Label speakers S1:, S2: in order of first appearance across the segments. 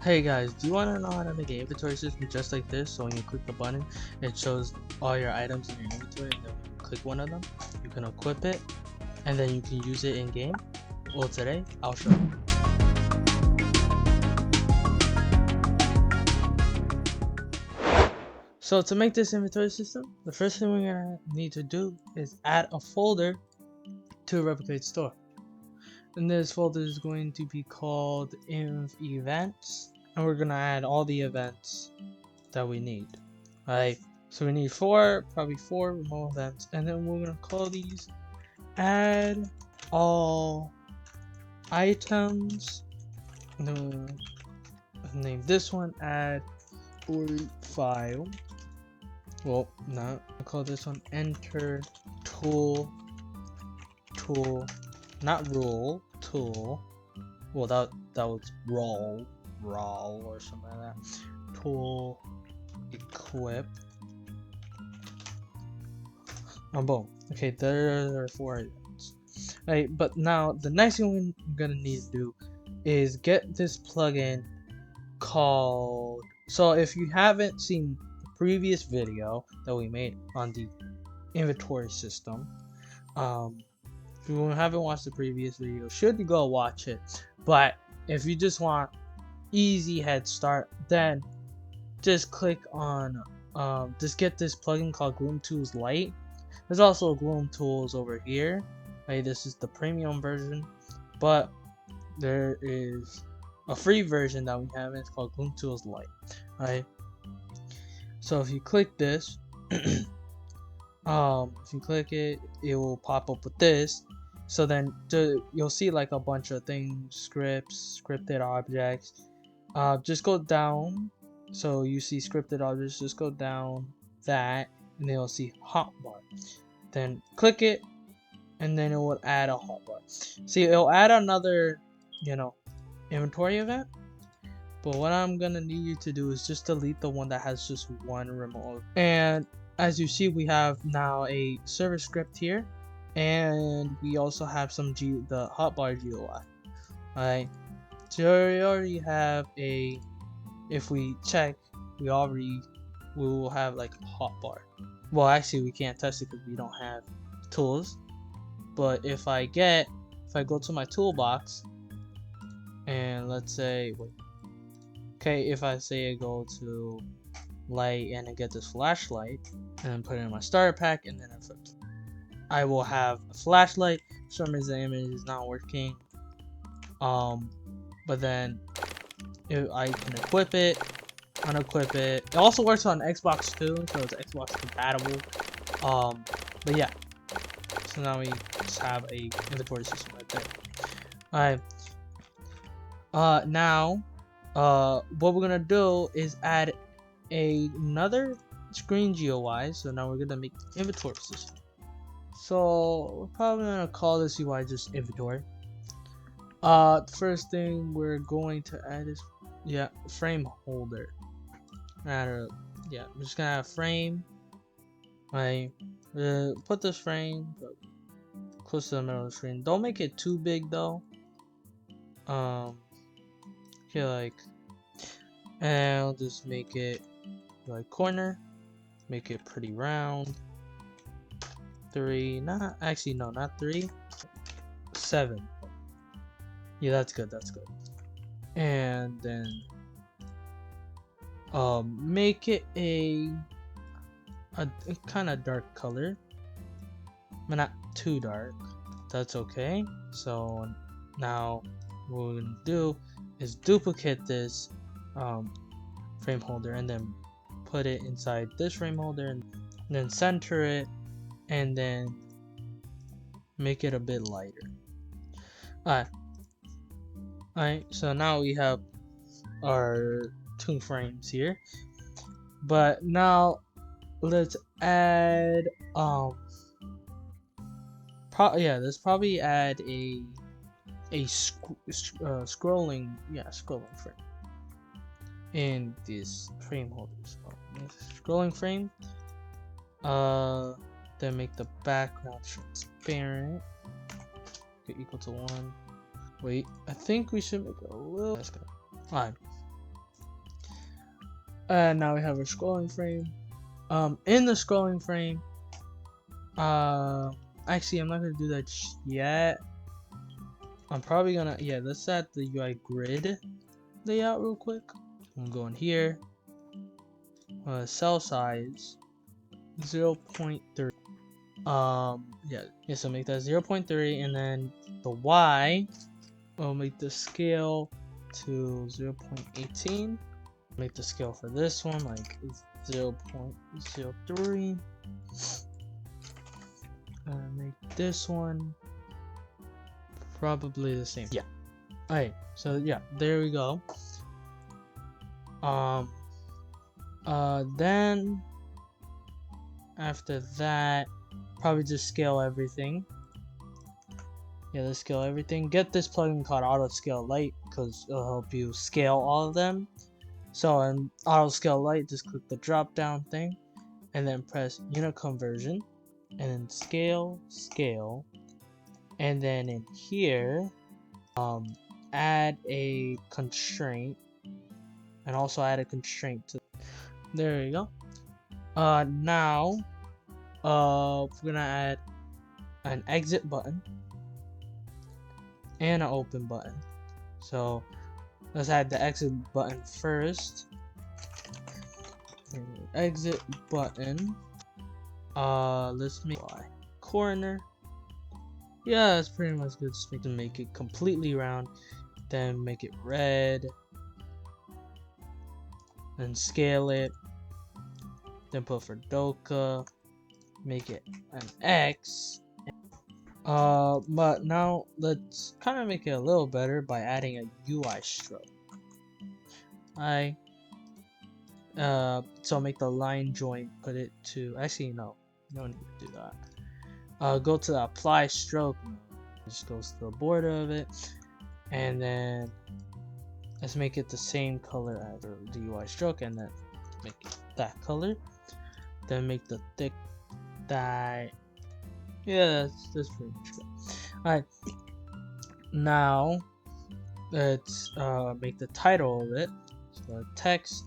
S1: Hey guys, do you want to know how to make an inventory system just like this? So when you click the button, it shows all your items in your inventory, and then when you click one of them, you can equip it, and then you can use it in game. Well, today I'll show you. So to make this inventory system, the first thing we're gonna need to do is add a folder to Replicate Store. And this folder is going to be called Inv Events, and we're gonna add all the events that we need. Alright, so we need probably four remote events, and then we're gonna call these add all items. And then we'll name this one add file. Well, no, I'll call this one enter tool, not rule, tool. Well, that was roll or something like that. Tool equip. Oh, boom. Okay, there are four items. Alright, but now the next thing we're gonna need to do is get this plugin called. So if you haven't seen the previous video that we made on the inventory system, if you haven't watched the previous video, should go watch it. But if you just want easy head start, then just click on just get this plugin called Gloom Tools Lite. There's also Gloom Tools over here. Right, this is the premium version, but there is a free version that we have. It's called Gloom Tools Lite. Right. So if you click this, if you click it, it will pop up with this. So then you'll see like a bunch of things, scripts, scripted objects. Just go down. So you see scripted objects, just go down that, and then you'll see hotbar. Then click it, and then it will add a hotbar. See, it'll add another, inventory event. But what I'm gonna need you to do is just delete the one that has just one remote. And as you see, we have now a server script here, and we also have the hotbar GUI. Alright, so we already have a. If we check, we will have like a hotbar. Well, actually, we can't test it because we don't have tools. But if I go to my toolbox, and let's say, if I say I go to light and I get this flashlight, and then put it in my starter pack, and then I will have a flashlight. For some reason, the image is not working. But then if I can equip it, unequip it. It also works on Xbox too, so it's Xbox compatible. But yeah. So now we just have a inventory system right there. Alright. Now, what we're gonna do is add another screen GUI. So now we're gonna make inventory system. So we're probably gonna call this UI just inventory. The first thing we're going to add is frame holder. I'm just gonna have frame. Put this frame close to the middle of the screen. Don't make it too big though. And I'll just make it like corner. Make it pretty round. 3, not 3. 7. Yeah, that's good. And then make it a kind of dark color, but not too dark. That's okay. So now what we're gonna do is duplicate this frame holder, and then put it inside this frame holder, and then center it, and then make it a bit lighter. Alright, so now we have our 2 frames here. But now let's add let's probably add a scrolling frame in this frame holder. So scrolling frame. Then make the background transparent. Equal to 1. Wait, I think we should make it a little. Let's go. Alright. And now we have our scrolling frame. In the scrolling frame, actually I'm not gonna do that yet. I'm probably gonna, yeah, let's add the UI grid layout real quick. I'm going here. Cell size 0.3. Yeah, so make that 0.3, and then the Y, we'll make the scale to 0.18. Make the scale for this one like 0.03. Make this one probably the same. Yeah. Alright, so yeah, there we go. Then after that, probably just scale everything. Yeah, let's scale everything. Get this plugin called Auto Scale Light because it'll help you scale all of them. So in Auto Scale Light, just click the drop down thing and then press Unit Conversion and then scale, and then in here, add a constraint and also add a constraint to. There you go. Now, we're gonna add an exit button and an open button. So let's add the exit button first. Exit button. Let's make corner. Yeah, that's pretty much good. Just make it completely round. Then make it red. Then scale it. Then put for Doka. Make it an X. But now let's kind of make it a little better by adding a UI stroke. So make the line joint, put it to, actually no, you don't need to do that. Go to the apply stroke, just goes to the border of it, and then let's make it the same color as the UI stroke, and then make it that color. Then make the thick that. Yeah, that's pretty much good. Alright, now let's make the title of it. So text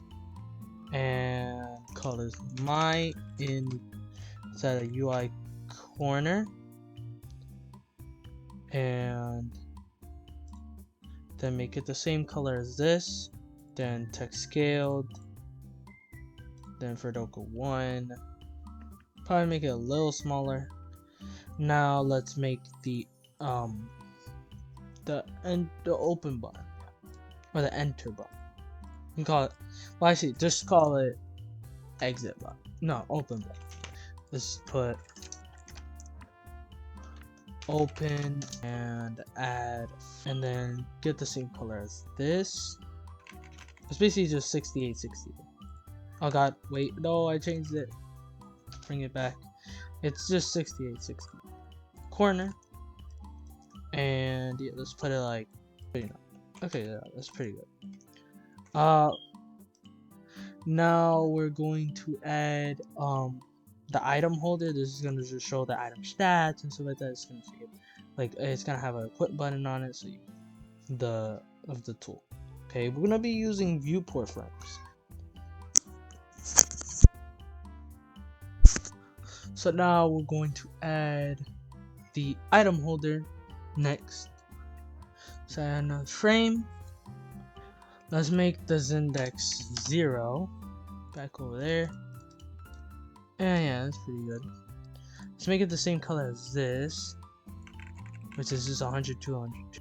S1: and call this my inside a UI corner, and then make it the same color as this. Then text scaled. Then for Doka 1, probably make it a little smaller. Now let's make the open button or the enter button. You can call it, well, actually just call it exit button. No, open button. Let's put open and add, and then get the same color as this. It's basically just 6860. Oh god, wait, no, I changed it. Bring it back. It's just 6860. Corner. And yeah, let's put it like, you know. Okay, yeah, that's pretty good. Now we're going to add the item holder. This is gonna just show the item stats and stuff like that. It's gonna say, like, it's gonna have a equip button on it, so the tool. Okay, we're gonna be using viewport frames. So now we're going to add the item holder next. So add another frame. Let's make this index 0. Back over there. And yeah, that's pretty good. Let's make it the same color as this, which is just 100, 200.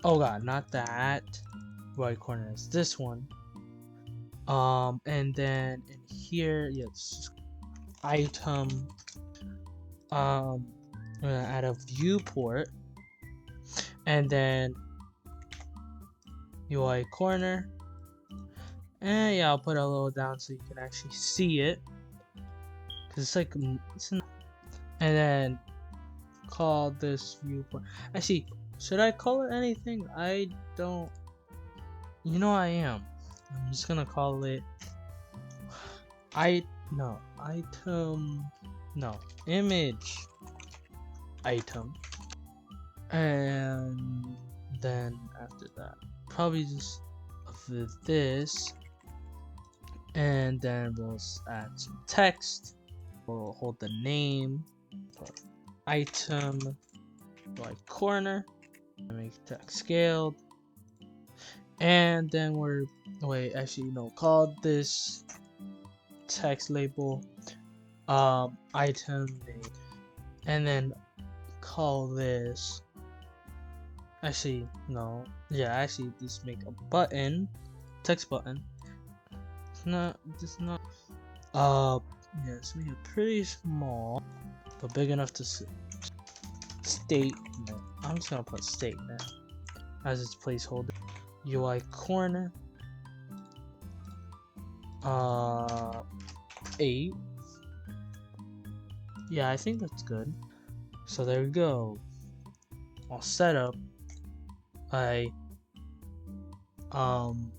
S1: Oh god, not that. Right corner is this one. And then in here, yeah, it's just item. I'm gonna add a viewport, and then UI corner, and yeah, I'll put it a little down so you can actually see it, because it's like and then call this viewport. Actually, should I call it anything? I don't. You know I am. I'm just gonna call it image item, and then after that probably just this And then we'll add some text. We'll hold the name, put item, like corner, and make text scaled. And then call this text label item name, and then call this just make a button, text button. It's not let's make it pretty small but big enough to statement. I'm just gonna put statement as its placeholder. UI corner 8. Yeah, I think that's good. So there we go. All set up. I don't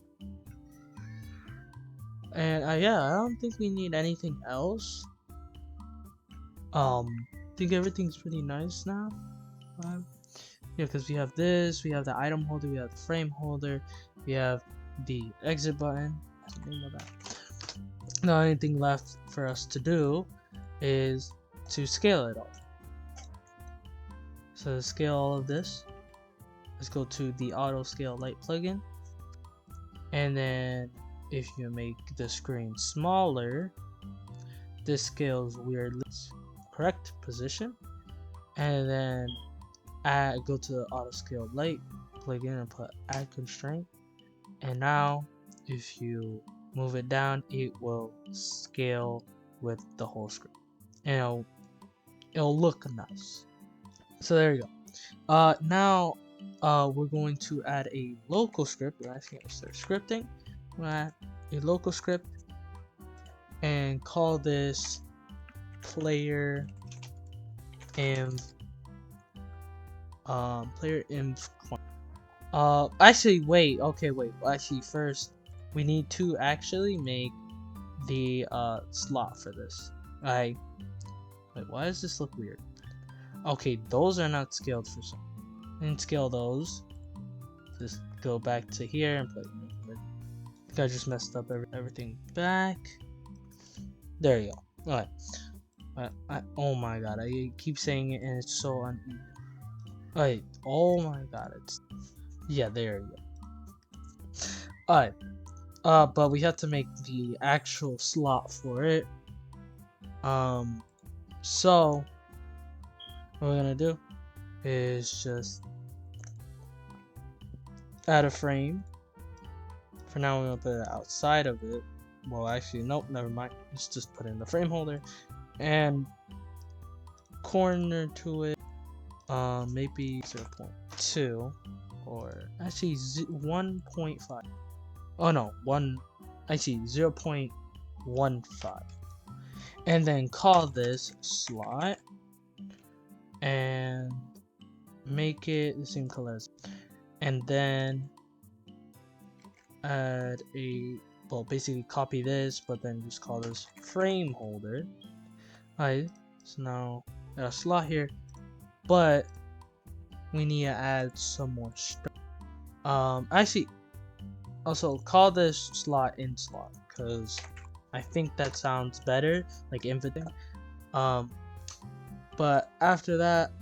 S1: think we need anything else. I think everything's pretty nice now. Yeah, because we have this, we have the item holder, we have the frame holder, we have the exit button. That's the name of that. The only thing left for us to do is to scale it all. So to scale all of this, let's go to the auto scale light plugin, and then if you make the screen smaller, this scales weirdly. Correct position, and then go to the auto scale light plugin and put add constraint, and now if you move it down, it will scale with the whole screen, and it'll look nice. So there you go. Now we're going to add a local script. We're actually going to start scripting. We're going to add a local script and call this player env actually first we need to actually make the slot for this. Wait, why does this look weird? Okay, those are not scaled for some. Didn't scale those. Just go back to here and put. I think I just messed up everything back. There you go. Alright. Oh my god, I keep saying it and it's so uneven. Alright, oh my god, yeah, there you go. Alright. But we have to make the actual slot for it. So what we're gonna do is just add a frame. For now, we're gonna put it outside of it. Well, actually, nope, never mind. Let's just put in the frame holder and corner to it. Maybe 0.2 or actually 1.5. Oh no, 0.15. And then call this slot and make it the same color as, and then add basically copy this, but then just call this frame holder. Alright, so now got a slot here, but we need to add some more stuff. Actually, also call this slot in slot, because I think that sounds better, like infinite. But after that,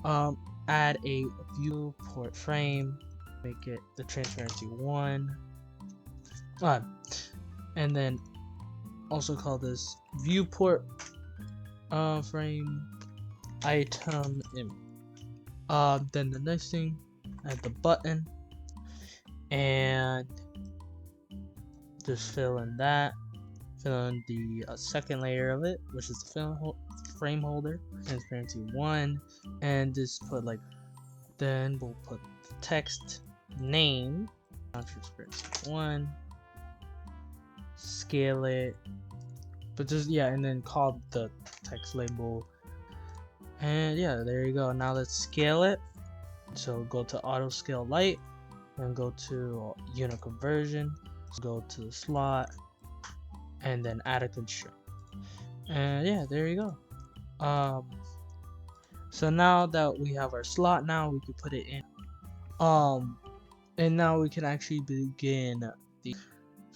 S1: add a viewport frame, make it the transparency 1. And then also call this viewport frame item image. Then the next thing, add the button and just fill in that. Fill in the second layer of it, which is the frame holder, transparency 1, and just put then we'll put the text name, transparency 1, scale it, but and then call the text label, and yeah, there you go. Now let's scale it. So go to auto scale light and go to unit conversion, go to the slot, and then add a constraint, and yeah, there you go. So now that we have our slot, now we can put it in, and now we can actually begin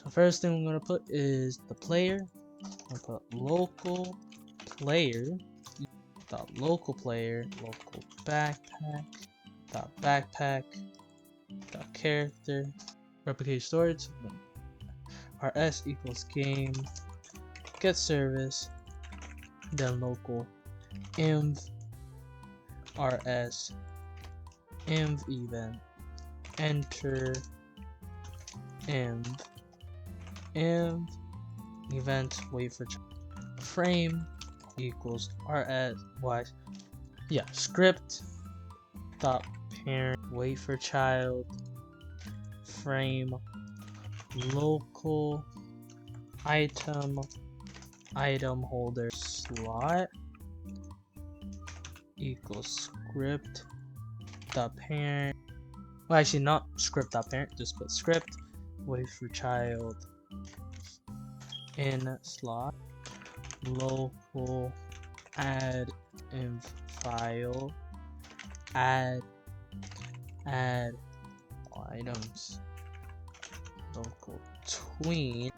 S1: So first thing we're gonna put is the player. I'll put local player dot local player local backpack dot backpack dot character replicate storage. RS equals game get service, then local env rs env event enter env event wait for frame equals rs y script dot parent wait for child frame local item holder slot equals script dot parent. Well, actually not script dot parent, just put script wait for child in slot local add env file add items local tween.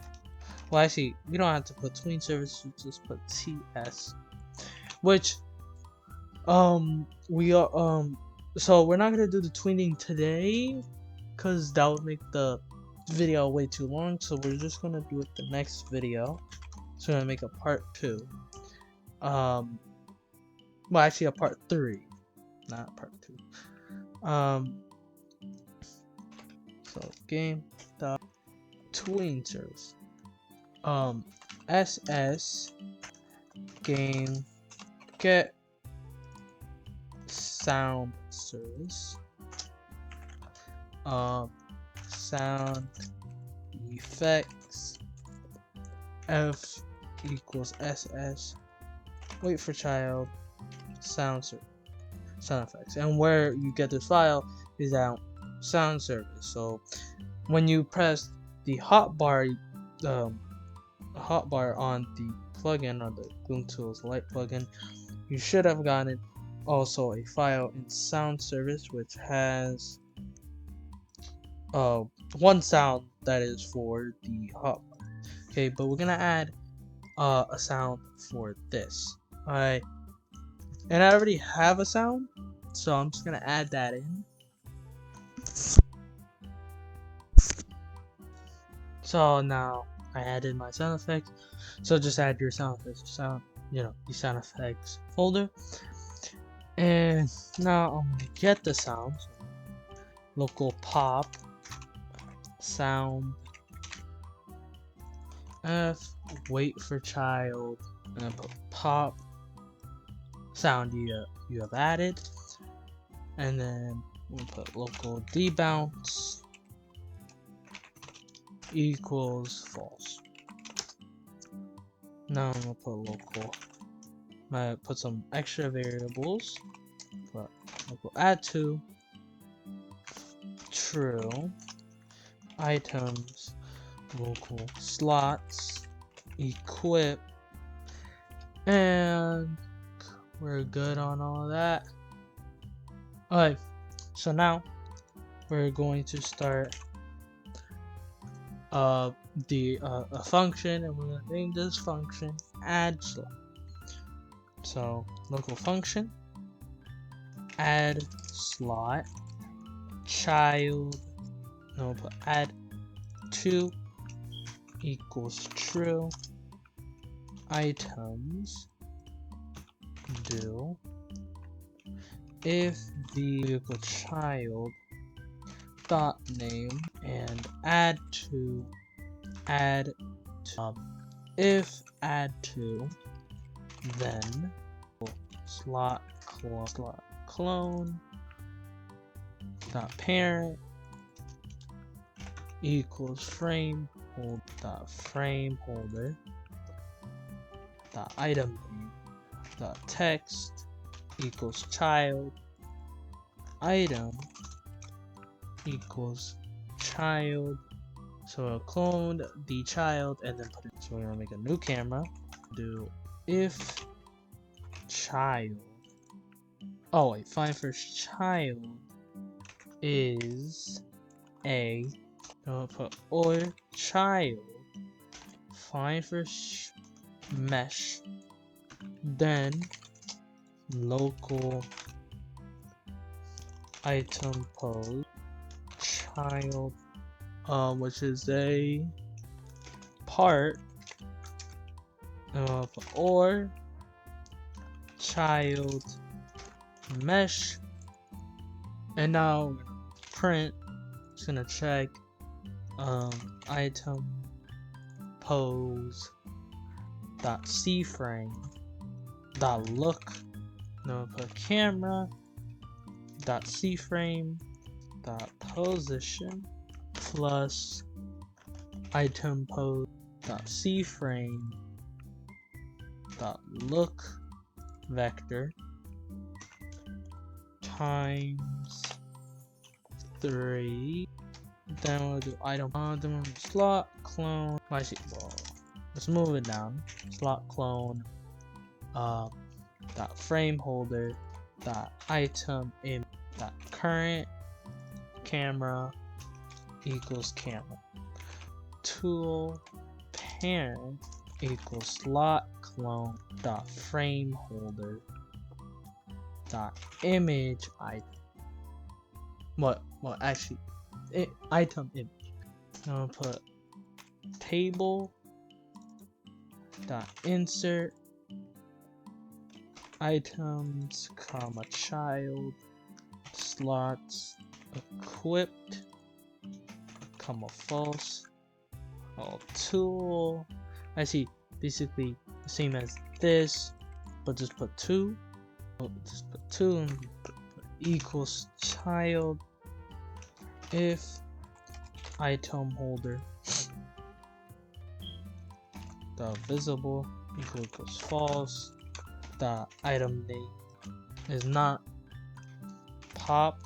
S1: Well, actually, we don't have to put tween service, just put ts, which we are so we're not gonna do the tweening today because that would make the video way too long, so we're just gonna do it the next video. So we're gonna make a part 2, well, actually a part 3, not part 2. So game dot tween service ss game get sound service sound effects f equals ss wait for child sound effects, and where you get this file is out sound service. So when you press the hotbar on the plugin or the Gloom Tools Lite plugin, you should have gotten also a file in sound service which has one sound that is for the hotbar. Okay, but we're gonna add a sound for this. Alright, and I already have a sound, so I'm just gonna add that in. So now I added my sound effects. So just add your sound effects, the sound effects folder. And now I'm gonna get the sound. So local pop sound f wait for child and put pop sound you have added, and then we'll put local debounce equals false. Now I'm gonna put local. I'm gonna put some extra variables. Put local add to true items local slots equip, and we're good on all that. Alright, so now we're going to start a function, and we're going to name this function add slot. So local function add slot child, no, we'll put add to equals true items do if the vehicle child dot name and add to if add to then slot clone dot parent equals frame holder dot item name dot text equals child item equals child. So I'll clone the child and then put it. So we're gonna make a new camera. Do if child. Oh wait, find first child is a I'll put or child find for mesh, then local item pose child, which is a part, or child mesh, and now print. Just gonna check item pose dot c-frame dot look. Now put camera dot c-frame dot position plus item pose dot c-frame dot look vector times 3. Then we'll do item then we'll do slot clone. Well, let's move it down. Slot clone dot frame holder dot item image dot current camera equals camera. Tool parent equals slot clone dot frame holder dot image item. Well, actually, item image. I'm gonna put table dot insert items comma child slots equipped comma false. Tool. I see, basically the same as this, but just put 2. Just put 2 and put equals child if item holder the visible equals false. The item name is not pop.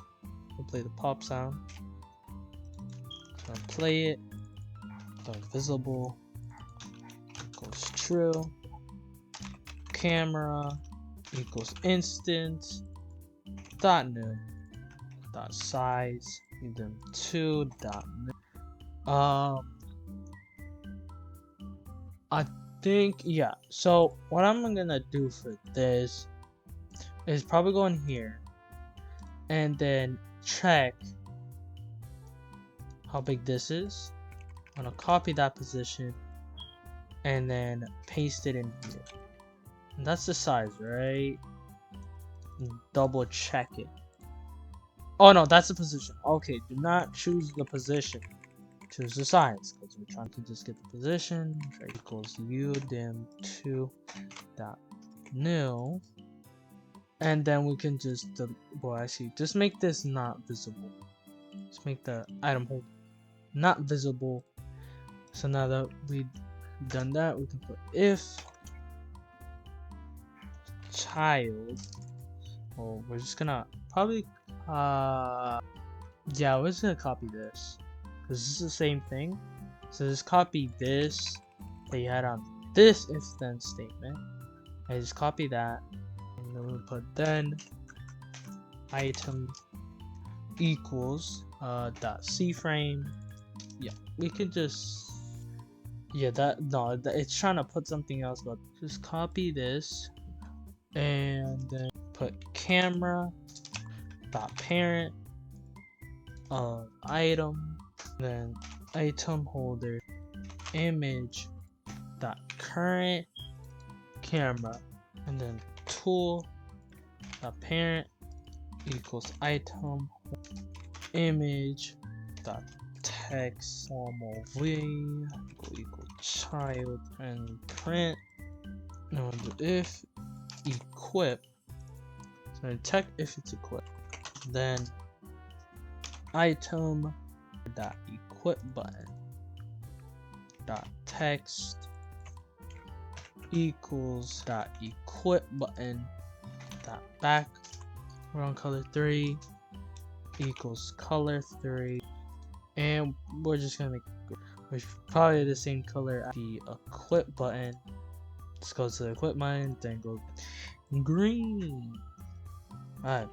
S1: We'll play the pop sound. So play it. The visible equals true. Camera equals instant. Dot new. Dot size. Give them 2. Dot new. I think, yeah. So what I'm gonna do for this is probably go in here and then check how big this is. I'm gonna copy that position and then paste it in here. And that's the size, right? And double check it. Oh no, that's the position. Okay, do not choose the position. Choose the size, because we're trying to just get the position. Equals udim2 dot new, and then we can just just make this not visible. Just make the item holder not visible. So now that we've done that, we can put if child. Well, we're just gonna probably yeah, we're just gonna copy this. This is the same thing. So just copy this that you had on this if then statement. I just copy that, and then we put then item equals dot c-frame. Yeah, we could just it's trying to put something else, but just copy this and then put camera dot parent item. Then item holder image dot current camera, and then tool dot parent equals item image dot text formal v equal child, and print. Now if equip, so check if it's equipped, then item dot equip button dot text equals dot equip button dot background color 3 equals color 3, and we're just gonna make which probably the same color as the equip button. Just go to the equip button, then go green. Alright,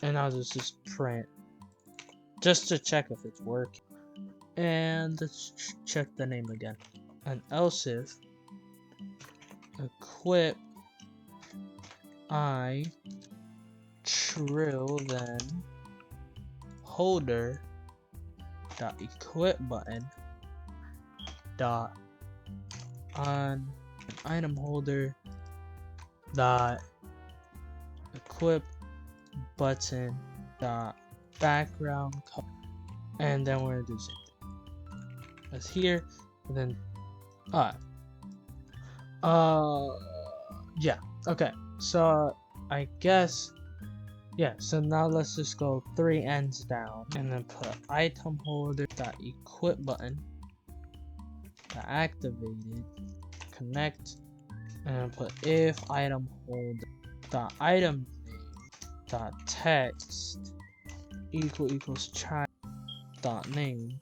S1: and I'll just print just to check if it's working. And let's check the name again. And else if equip I true, then holder dot equip button dot on item holder dot equip button dot background color, and then we're gonna do the same thing as here, and then yeah, okay, so I guess yeah, so now let's just go 3 ends down and then put item holder dot equip button dot activated connect, and then put if item holder dot item name dot text equals child dot name,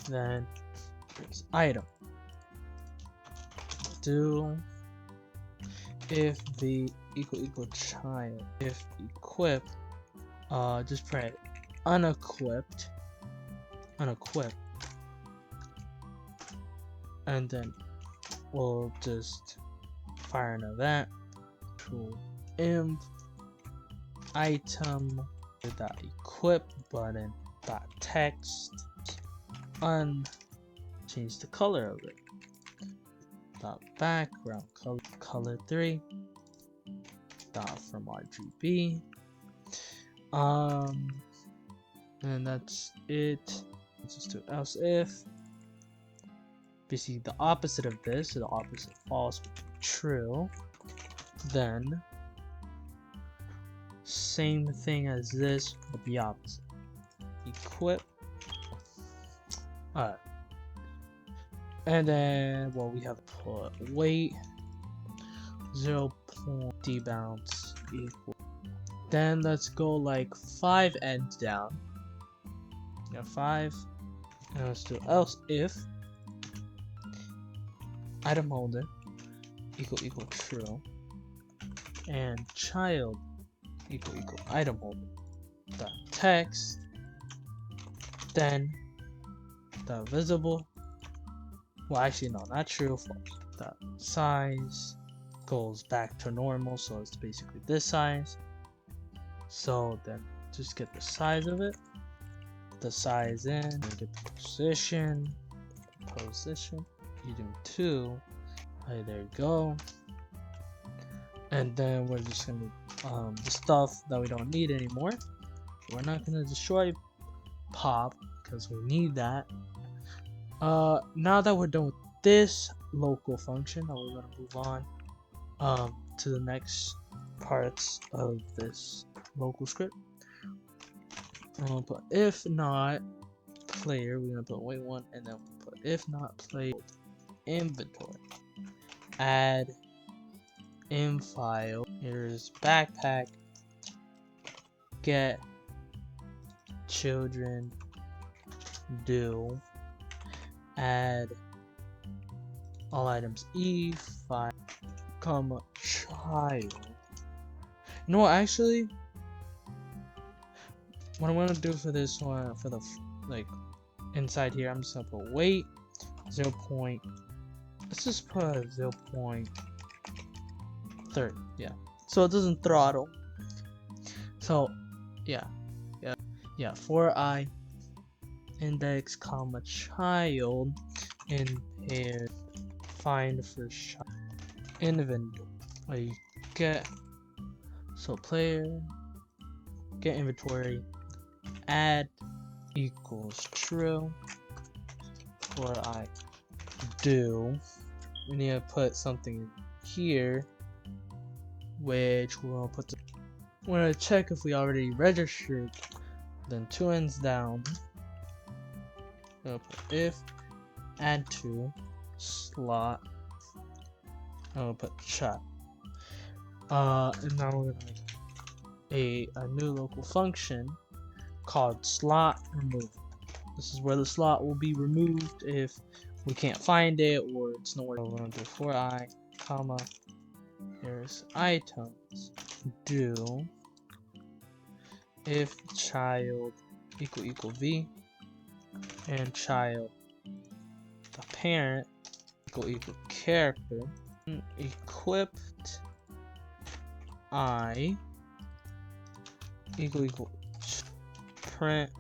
S1: then it's item do if the equal child if equip just print unequipped and then we'll just fire an event to imp item dot equip button dot text change the color of it dot background color 3 dot from RGB, and that's it. Let's just do else if. Basically the opposite of this, so the opposite false would be true, then same thing as this but the opposite, equip. Alright, and then well, we have put weight 0. debounce equal. Then let's go like 5 ends down. Yeah, 5. And let's do else if item holder equal true and child equal item holder dot text, then the visible, well actually no, not true, false, dot size goes back to normal, so it's basically this size. So then just get the size of it, the size in, and get the position, you do 2. Alright, there you go. And then we're just gonna the stuff that we don't need anymore, we're not gonna destroy pop because we need that. Now that we're done with this local function, now we're gonna move on to the next parts of this local script. But if not player, we're gonna put wait 1, and then we'll put if not player inventory, add in file, here's backpack, get children do, add all items e5 comma child. You know what, actually what I'm gonna do for this one, for the like inside here, I'm just gonna put weight 0. Let's just put 0.30, yeah, so it doesn't throttle. So yeah, for I index comma child in pair find for child inventory get, so player get inventory add equals true, for I do, we need to put something in here, which we're gonna put we're gonna check if we already registered, then 2 ends down, put if add to slot, and we'll put chat, and now we're gonna make a new local function called slot remove. This is where the slot will be removed if we can't find it or it's nowhere. We're gonna do for I comma here's items do if child equal v, and child the parent equal character equipped I equal print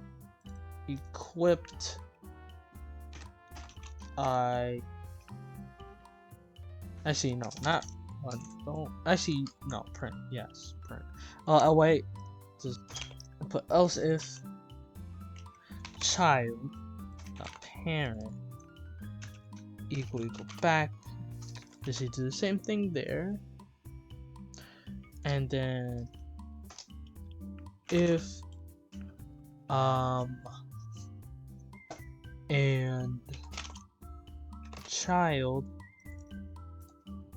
S1: equipped I. Actually, no, not one. Don't. Actually, no. Print. Yes, print. Oh, wait. Just put else if child the parent equal back. Just do the same thing there. And then if and child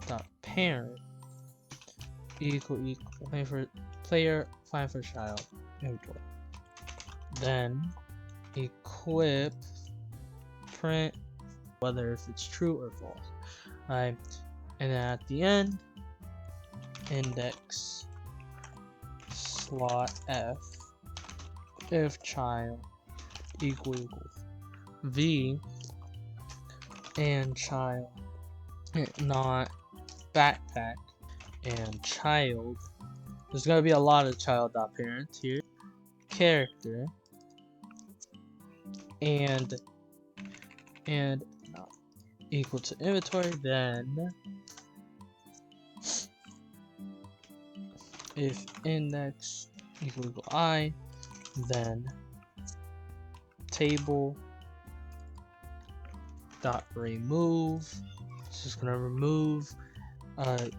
S1: dot parent equal player find for child inventory. Then equip print whether if it's true or false. Alright, and then at the end index slot f if child equal v and child not backpack and child. There's gonna be a lot of child.parent here. Character and equal to inventory. Then if index equal I, then table dot remove. It's just gonna remove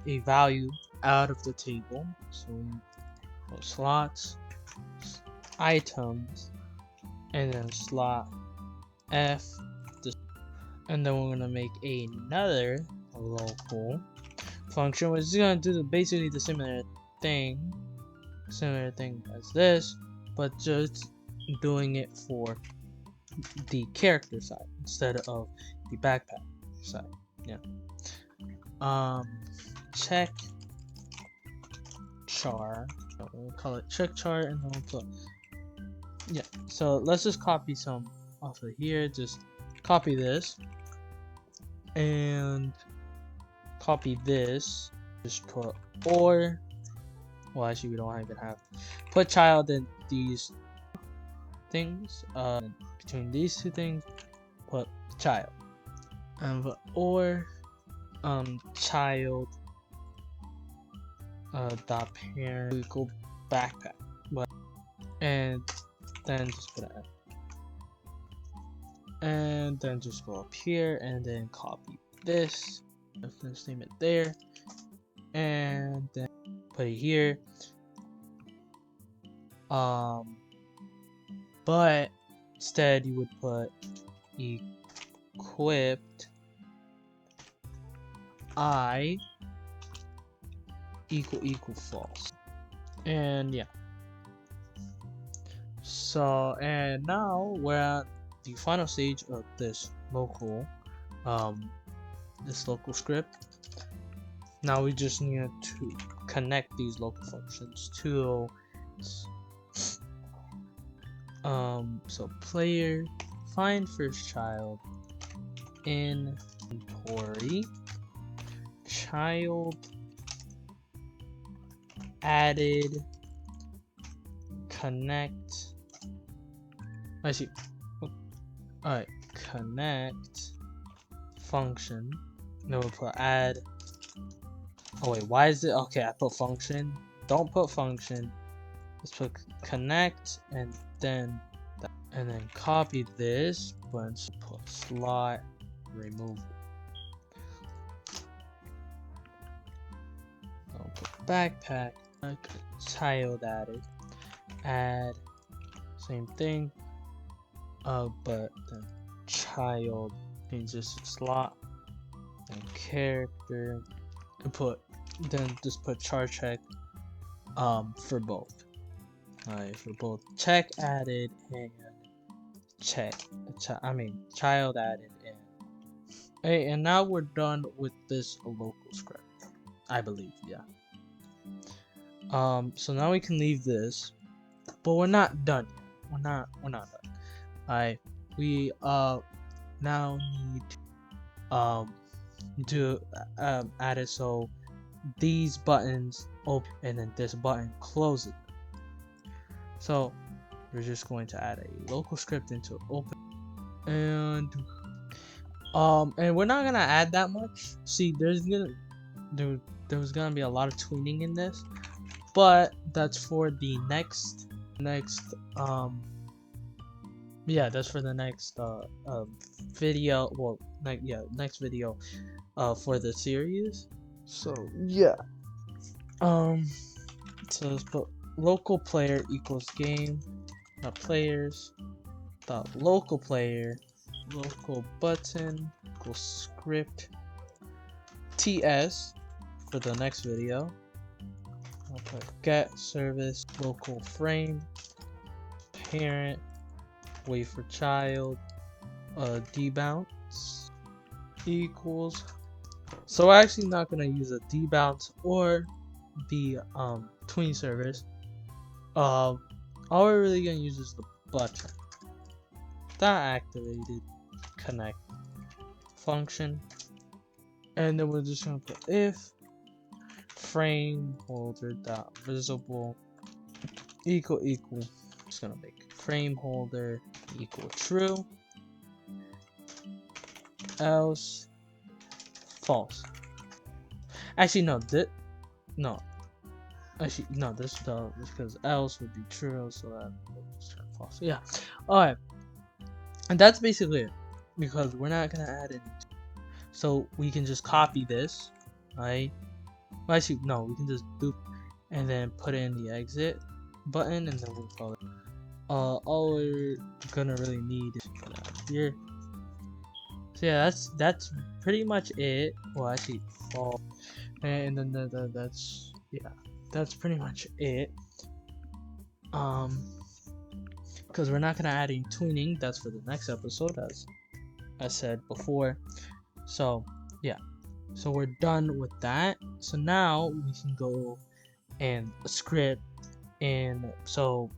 S1: a value out of the table. So we go slots, items, and then slot f. And then we're gonna make another local function, which is gonna do basically the similar thing as this, but just doing it for the character side instead of the backpack side. Yeah. Check char. We'll call it check char, and then we'll put. Yeah. So let's just copy some off of here. Just copy this and copy this. Just put or. Well, actually, we don't even have. Put child in these things. Between these two things, put child. And put or child dot parent equal backpack. And then just put an and then just go up here and then copy this. Let's name it there. And then put it here. But instead you would put equipped I equal false. And yeah. So and now we're at the final stage of this local script. Now we just need to connect these local functions to so player find first child inventory child added connect. I see. Alright, connect function. No, we'll put add. Oh wait, why is it okay? I put function. Don't put function. Let's put connect and then copy this, but put slot remove. I'll put backpack child added add same thing. But then child means just slot and character and just put char check for both. Alright, for both check added and child added and hey, and now we're done with this local script, I believe. Yeah. So now we can leave this, but we're not done yet. done. Alright, we now need to do add it so these buttons open and then this button closes. So we're just going to add a local script into open, and we're not gonna add that much. See, there's gonna be a lot of tuning in this, but that's for the next yeah, that's for the next video. Well, next video for the series. So yeah, so let's put local player equals game dot players dot local player local button equals script ts for the next video. I'll put get service local frame parent wait for child debounce equals. So we're actually not gonna use a debounce or the tween service. All we're really gonna use is the button that activated connect function, and then we're just gonna put if frame holder dot visible equal. Just gonna make frame holder equal true, else false. Actually no, this does, because else would be true, so that would turn false. Yeah, alright, and that's basically it, because we're not gonna add it. So we can just copy this, right? Well, actually no, we can just boop and then put in the exit button, and then we'll call it. All we're gonna really need is put out here. So yeah, that's pretty much it. Well, actually, fall, and then that's yeah, that's pretty much it. Because we're not gonna add any tuning. That's for the next episode, as I said before. So yeah, so we're done with that. So now we can go and script, and so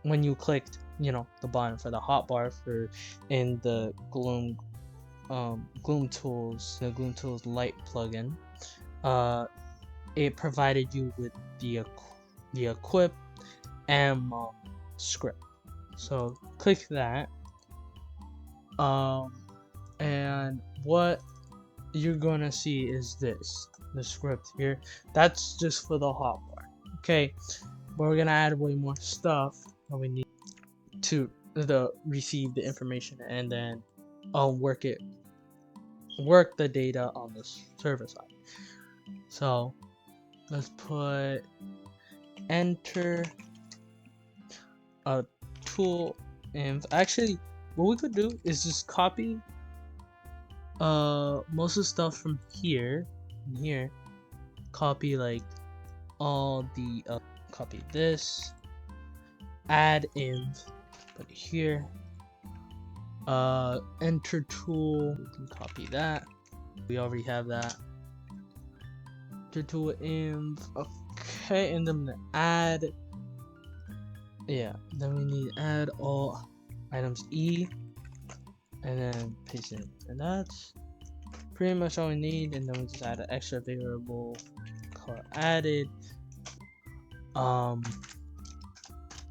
S1: when you clicked, the button for the hotbar for in the Gloom Tools, the Gloom Tools Light plugin, it provided you with the equip and script. So click that, and what you're gonna see is the script here. That's just for the hotbar, okay? But we're gonna add way more stuff that we need to receive the information, and then work the data on the server side. So let's put enter a tool, and actually what we could do is just copy most of the stuff from here and here, copy like all the copy this, add inv, put it here, enter tool, we can copy that, we already have that, enter tool inv, okay, and then add, then we need add all items e, and then paste it, and that's pretty much all we need. And then we just add an extra variable called added.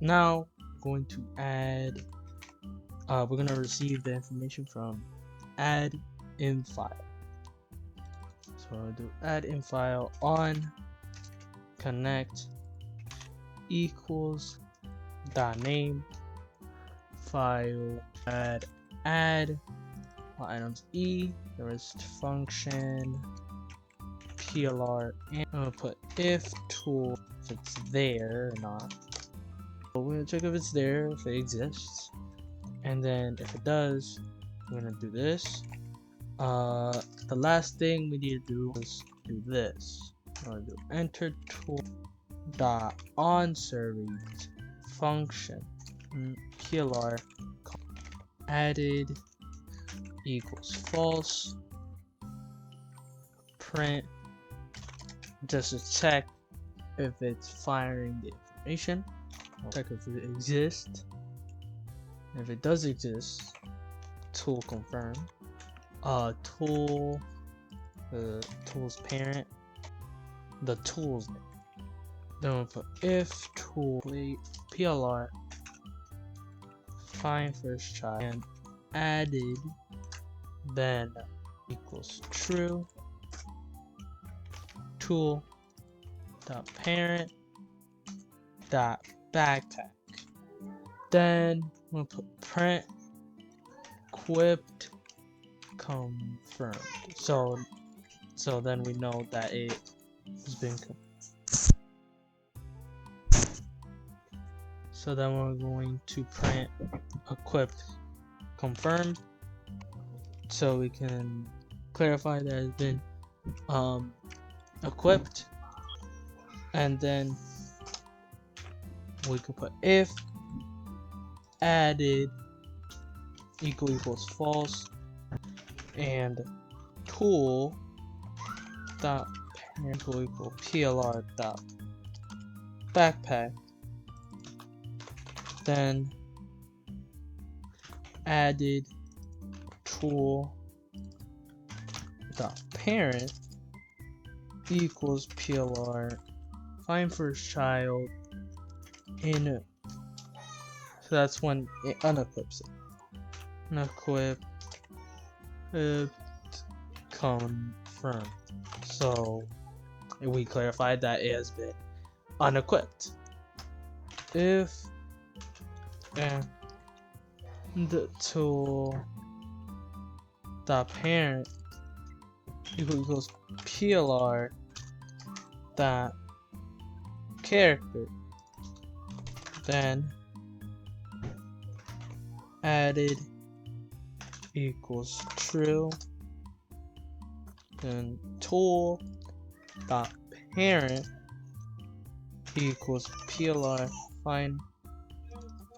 S1: Now going to add, we're gonna receive the information from add in file. So I'll do add in file on connect equals dot name file add all items e, the rest function plr, and I'm gonna put if tool if it's there or not. So we're gonna check if it's there, if it exists, and then if it does, we're gonna do this. The last thing we need to do is do this. I'm gonna do enter tool dot on service function plr added equals false, print just to check if it's firing the information. I'll check if it exists. If it does exist, tool confirm. Tool, the tool's parent, the tool's name. Then we'll put if tool plr find first child and added then equals true. Tool dot parent dot backpack. Then we'll put print equipped confirmed. So then we know that it has been so then we're going to print equipped confirmed, so we can clarify that it's been equipped. And then we could put if added equals false, and tool dot parent equal plr dot backpack. Then added tool dot parent equals plr find first child in, so that's when it unequips it. Unequipped confirmed. So we clarified that it has been unequipped. If and the tool dot parent equals plr dot character, then added equals true, then tool dot parent equals plr find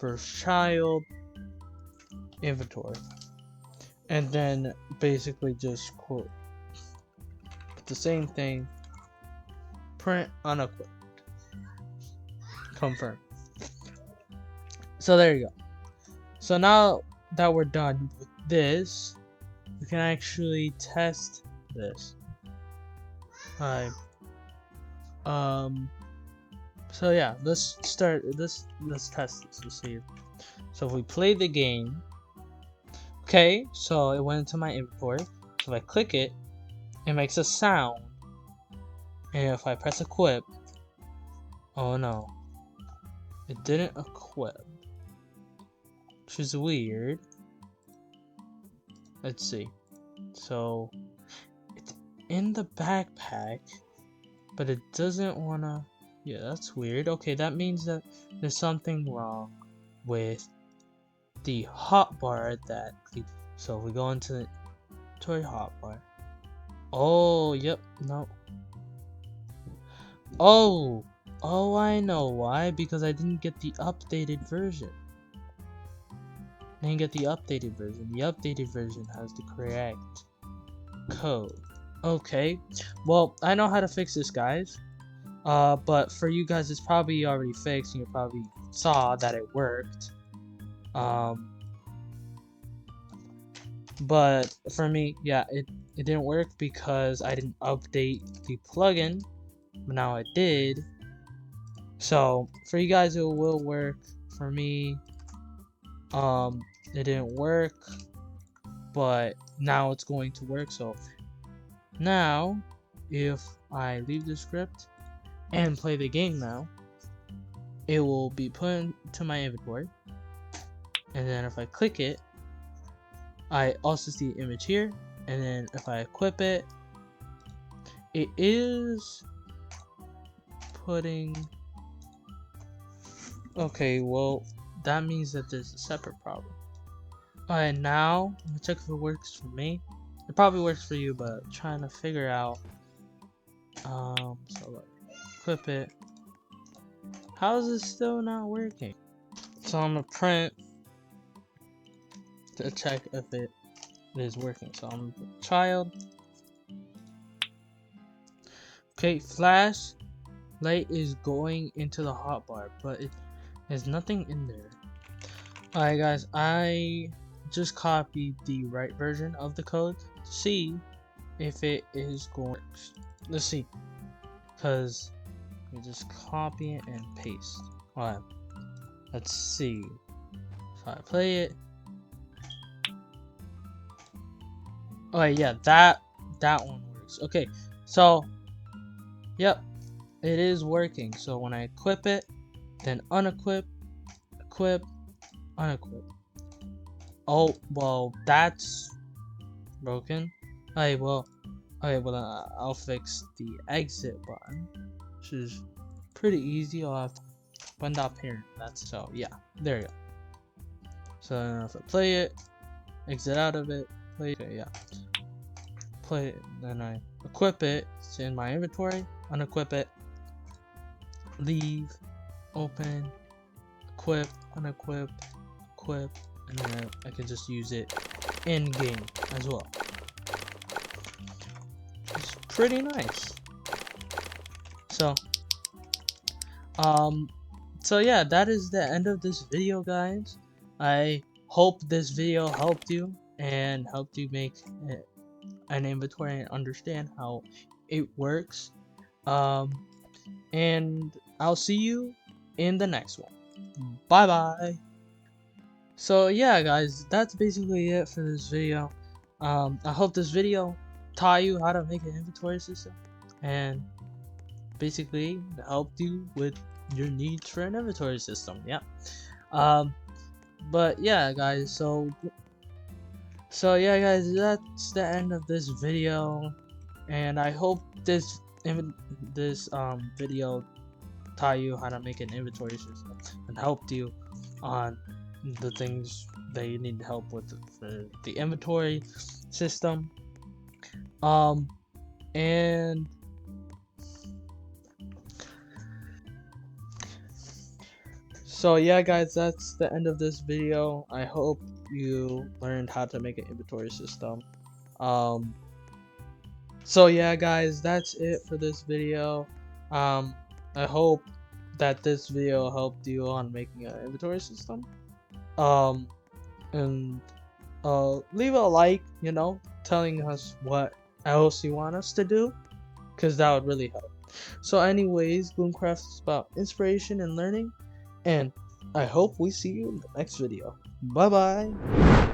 S1: first child inventory, and then basically just quote the same thing, print unequipped confirm. So there you go. So now that we're done with this, we can actually test this. Alright. So yeah, let's start this. Let's test this to see. So if we play the game, okay, so it went into my inventory. So if I click it, it makes a sound, and if I press equip, oh no, it didn't equip, which is weird. Let's see. So it's in the backpack, but it doesn't wanna. Yeah, that's weird. Okay, that means that there's something wrong with the hotbar that. So if we go into the inventory hotbar. Oh, yep, no. Oh, I know why. Because I didn't get the updated version. I didn't get the updated version. The updated version has the correct code. Okay, well, I know how to fix this, guys. But for you guys, it's probably already fixed, and you probably saw that it worked. But for me, yeah, it didn't work because I didn't update the plugin, but now it did. So for you guys, it will work. For me, it didn't work, but now it's going to work. So now, if I leave the script and play the game now, it will be put into my inventory, and then if I click it, I also see the image here, and then if I equip it, it is putting. Okay, well, that means that there's a separate problem. Alright, now I'm gonna check if it works for me. It probably works for you, but I'm trying to figure out. So like, equip it. How is this still not working? So I'm gonna print to check if it is working. So I'm gonna put child. Okay, flash light is going into the hotbar, but there's nothing in there. Alright guys, I just copied the right version of the code to see if it is going to work. Let's see, because we just copy it and paste. Alright, let's see. So I play it. Alright, yeah, that one works. Okay, so yep, it is working. So when I equip it, then unequip, equip, unequip. Oh, well, that's broken. Alright, well, I'll fix the exit button, which is pretty easy. I'll have to find out parent. That's so, yeah, there you go. So if I play it, exit out of it, play it, okay, yeah. Play it, then I equip it, it's in my inventory, unequip it, leave, open, equip, unequip, equip, and then I can just use it in game as well. It's pretty nice. So yeah, that is the end of this video, guys. I hope this video helped you and helped you make an inventory and understand how it works. And I'll see you in the next one. Bye bye. So yeah guys, that's basically it for this video. I hope this video taught you how to make an inventory system and basically helped you with your needs for an inventory system. Yeah. But yeah guys, so yeah guys, that's the end of this video, and I hope this video taught you how to make an inventory system and helped you on the things that you need help with for the inventory system. And so yeah guys, that's the end of this video. I hope you learned how to make an inventory system. So yeah guys, that's it for this video. I hope that this video helped you on making an inventory system. And leave a like, you know, telling us what else you want us to do, because that would really help. So anyways, Gloomcraft is about inspiration and learning, and I hope we see you in the next video. Bye bye.